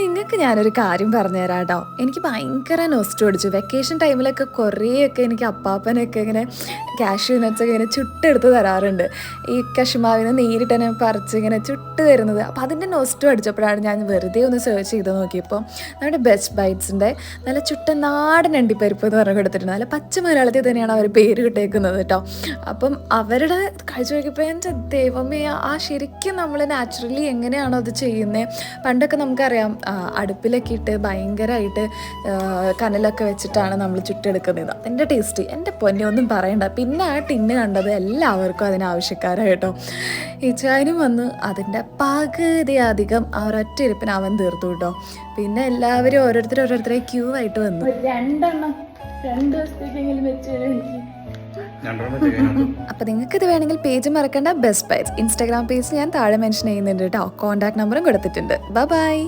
നിങ്ങൾക്ക് ഞാനൊരു കാര്യം പറഞ്ഞു തരാം കേട്ടോ. എനിക്ക് ഭയങ്കര നൊസ്റ്റു അടിച്ചു. വെക്കേഷൻ ടൈമിലൊക്കെ കുറേയൊക്കെ എനിക്ക് അപ്പാപ്പനൊക്കെ ഇങ്ങനെ കാഷ്യൂ നട്ട്സൊക്കെ ഇങ്ങനെ ചുട്ടെടുത്ത് തരാറുണ്ട്. ഈ കശുമാവിന് നേരിട്ട് തന്നെ പറിച്ച് ഇങ്ങനെ ചുട്ട് തരുന്നത്. അപ്പോൾ അതിൻ്റെ നൊസ്റ്റു അടിച്ചപ്പോഴാണ് ഞാൻ വെറുതെ ഒന്ന് സെർച്ച് ചെയ്ത് നോക്കിയപ്പോൾ നമ്മുടെ ബെസ്റ്റ് ബൈറ്റ്സിൻ്റെ നല്ല ചുട്ട നാടൻ അണ്ടിപ്പരിപ്പ് എന്ന് പറഞ്ഞ് കൊടുത്തിട്ടുണ്ട്. നല്ല പച്ച മലയാളത്തിൽ തന്നെയാണ് അവർ പേര് കിട്ടേക്കുന്നത് കേട്ടോ. അപ്പം അവരുടെ കഴിച്ചു നോക്കിയപ്പോൾ എൻ്റെ ദൈവമേ, ആ ശരിക്കും നമ്മൾ നാച്ചുറലി എങ്ങനെയാണോ അത് ചെയ്യുന്നത്. പണ്ടൊക്കെ നമുക്കറിയാം അടുപ്പിലൊക്കെ ഇട്ട് ഭയങ്കരമായിട്ട് കനലൊക്കെ വെച്ചിട്ടാണ് നമ്മൾ ചുട്ടെടുക്കുന്നത്. അതിൻ്റെ ടേസ്റ്റ് എൻ്റെ പൊന്നെ ഒന്നും പറയണ്ട. പിന്നെ ആ ടിന്ന് കണ്ടത് എല്ലാവർക്കും അതിനാവശ്യക്കാരാണ് കേട്ടോ. ഇച്ചായനും വന്ന് അതിൻ്റെ പകുതി അധികം ആ ഒരൊറ്റ ഇരിപ്പിന് അവൻ തീർത്തു കേട്ടോ. പിന്നെ എല്ലാവരും ഓരോരുത്തരെ ക്യൂ ആയിട്ട് വന്നു. 2 ദിവസത്തേക്കെങ്കിലും വെച്ച് എനിക്ക്. അപ്പോൾ നിങ്ങൾക്കിത് വേണമെങ്കിൽ പേജ് മറക്കണ്ട. ബെസ്റ്റ് ബൈറ്റ്സ് ഇൻസ്റ്റാഗ്രാം പേജ് ഞാൻ താഴെ മെൻഷൻ ചെയ്യുന്നുണ്ട് കേട്ടോ. കോൺടാക്ട് നമ്പറും കൊടുത്തിട്ടുണ്ട്. ബൈ.